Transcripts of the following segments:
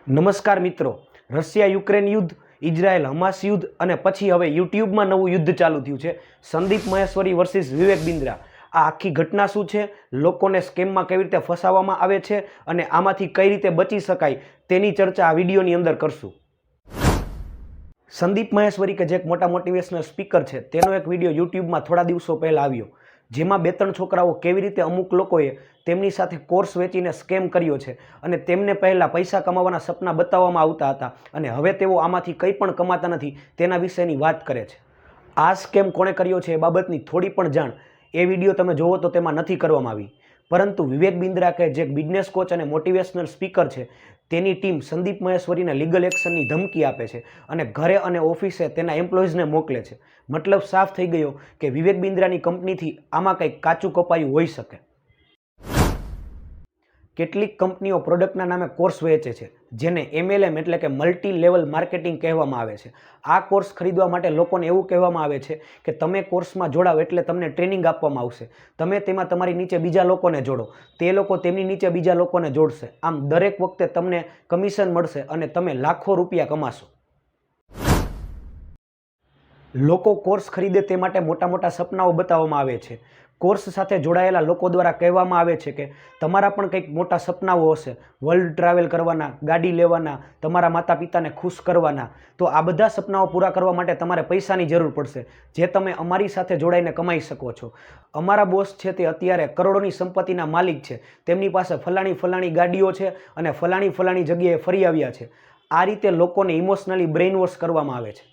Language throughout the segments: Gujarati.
નમસ્કાર મિત્રો, રશિયા યુક્રેન યુદ્ધ, ઇઝરાયલ હમાસ યુદ્ધ અને પછી હવે યુટ્યુબમાં નવું યુદ્ધ ચાલુ થયું છે, સંદીપ મહેશ્વરી વર્સિસ વિવેક બિંદ્રા. આ આખી ઘટના શું છે, લોકોને સ્કેમમાં કેવી રીતે ફસાવવામાં આવે છે અને આમાંથી કઈ રીતે બચી શકાય તેની ચર્ચા આ વિડીયોની અંદર કરશું. સંદીપ મહેશ્વરી કે જે એક મોટા મોટિવેશનલ સ્પીકર છે, તેનો એક વિડીયો યુટ્યુબમાં થોડા દિવસો પહેલાં આવ્યો, જેમાં 2-3 છોકરાઓ કેવી રીતે અમુક લોકોએ તેમની સાથે કોર્સ વેચીને સ્કેમ કર્યો છે અને તેમને પહેલાં પૈસા કમાવાના સપના બતાવવામાં આવતા હતા અને હવે તેઓ આમાંથી કંઈ પણ કમાતા નથી તેના વિશેની વાત કરે છે. આ સ્કેમ કોણે કર્યો છે એ બાબતની થોડી પણ જાણ એ વિડીયો તમે જોવો તો તેમાં નથી કરવામાં આવી, પરંતુ વિવેક બિંદ્રા કે જે બિઝનેસ કોચ અને મોટિવેશનલ સ્પીકર છે, તેની ટીમ સંદીપ મહેશ્વરીને લીગલ એક્શનની ધમકી આપે છે અને ઘરે અને ઓફિસે તેના એમ્પ્લોઈઝને મોકલે છે. મતલબ સાફ થઈ ગયો કે વિવેક બિંદ્રાની કંપનીથી આમાં કંઈક કાચું કપાયું હોઈ શકે. કેટલીક કંપનીઓ પ્રોડક્ટના નામે કોર્સ વેચે છે, જેને MLM એટલે કે મલ્ટી લેવલ માર્કેટિંગ કહેવામાં આવે છે. આ કોર્સ ખરીદવા માટે લોકોને એવું કહેવામાં આવે છે કે તમે કોર્સમાં જોડાવ એટલે તમને ટ્રેનિંગ આપવામાં આવશે, તમે તેમાં તમારી નીચે બીજા લોકોને જોડો, તે લોકો તેમની નીચે બીજા લોકોને જોડશે, આમ દરેક વખતે તમને કમિશન મળશે અને તમે લાખો રૂપિયા કમાશો. લોકો કોર્સ ખરીદે તે માટે મોટા મોટા સપનાઓ બતાવવામાં આવે છે. કોર્સ સાથે જોડાયેલા લોકો દ્વારા કહેવામાં આવે છે કે તમારા પણ કંઈક મોટા સપનાઓ હશે, વર્લ્ડ ટ્રાવેલ કરવાના, ગાડી લેવાના, તમારા માતા પિતાને ખુશ કરવાના. તો આ બધા સપનાઓ પૂરા કરવા માટે તમારે પૈસાની જરૂર પડશે, જે તમે અમારી સાથે જોડાઈને કમાઈ શકો છો. અમારા બોસ છે તે અત્યારે કરોડોની સંપત્તિના માલિક છે, તેમની પાસે ફલાણી ગાડીઓ છે અને ફલાણી જગ્યાએ ફરી આવ્યા છે. આ રીતે લોકોને ઇમોશનલી બ્રેઇન વોશ કરવામાં આવે છે.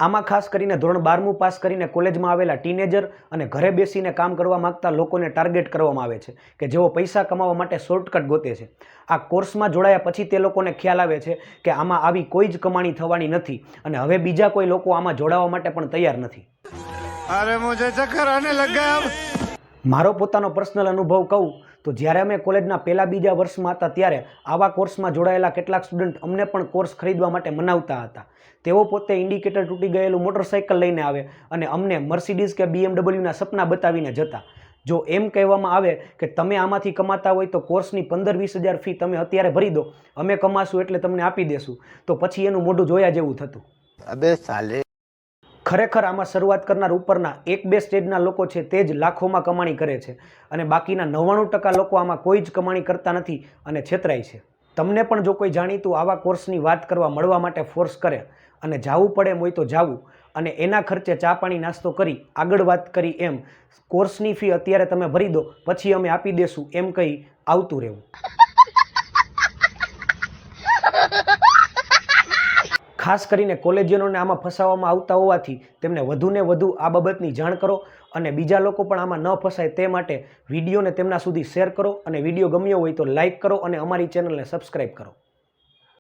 આમાં ખાસ કરીને ધોરણ 12મું પાસ કરીને કોલેજમાં આવેલા ટીનેજર અને ઘરે બેસીને કામ કરવા માગતા લોકોને ટાર્ગેટ કરવામાં આવે છે કે જેઓ પૈસા કમાવા માટે શોર્ટકટ ગોતે છે. આ કોર્સમાં જોડાયા પછી તે લોકોને ખ્યાલ આવે છે કે આમાં આવી કોઈ જ કમાણી થવાની નથી અને હવે બીજા કોઈ લોકો આમાં જોડાવા માટે પણ તૈયાર નથી. અરે મુજે ચક્કર આને લગ ગયા. મારો પોતાનો પર્સનલ અનુભવ કહું તો જ્યારે અમે કોલેજના પહેલા-બીજા વર્ષમાં હતા ત્યારે આવા કોર્સમાં જોડાયેલા કેટલાક સ્ટુડન્ટ અમને પણ કોર્સ ખરીદવા માટે મનાવતા હતા. તેઓ પોતે ઇન્ડિકેટર તૂટી ગયેલું મોટરસાઇકલ લઈને આવે અને અમને મર્સિડીઝ કે BMW સપના બતાવીને જતા. જો એમ કહેવામાં આવે કે તમે આમાંથી કમાતા હોય તો કોર્સની 15-20 હજાર ફી તમે અત્યારે ભરી દો, અમે કમાશું એટલે તમને આપી દેશું, તો પછી એનું મોઢું જોયા જેવું થતું. અબે સાલે. ખરેખર આમાં શરૂઆત કરનાર ઉપરના 1-2 સ્ટેજના લોકો છે તે જ લાખોમાં કમાણી કરે છે અને બાકીના 99% લોકો આમાં કોઈ જ કમાણી કરતા નથી અને છેતરાય છે. તમને પણ જો કોઈ જાણીતું આવા કોર્સની વાત કરવા મળવા માટે ફોર્સ કરે અને જાવું પડે એમ હોય તો જાવું અને એના ખર્ચે ચા પાણી નાસ્તો કરી આગળ વાત કરી એમ કોર્સની ફી અત્યારે તમે ભરી દો પછી અમે આપી દેશું એમ કહી આવતું રહેવું. ખાસ કરીને કોલેજિયનોને આમાં ફસાવવામાં આવતા હોવાથી તેમને વધુને વધુ આ બાબતની જાણ કરો અને બીજા લોકો પણ આમાં ન ફસાય તે માટે વિડીયોને તેમના સુધી શેર કરો અને વિડીયો ગમ્યો હોય તો લાઇક કરો અને અમારી ચેનલને સબસ્ક્રાઈબ કરો.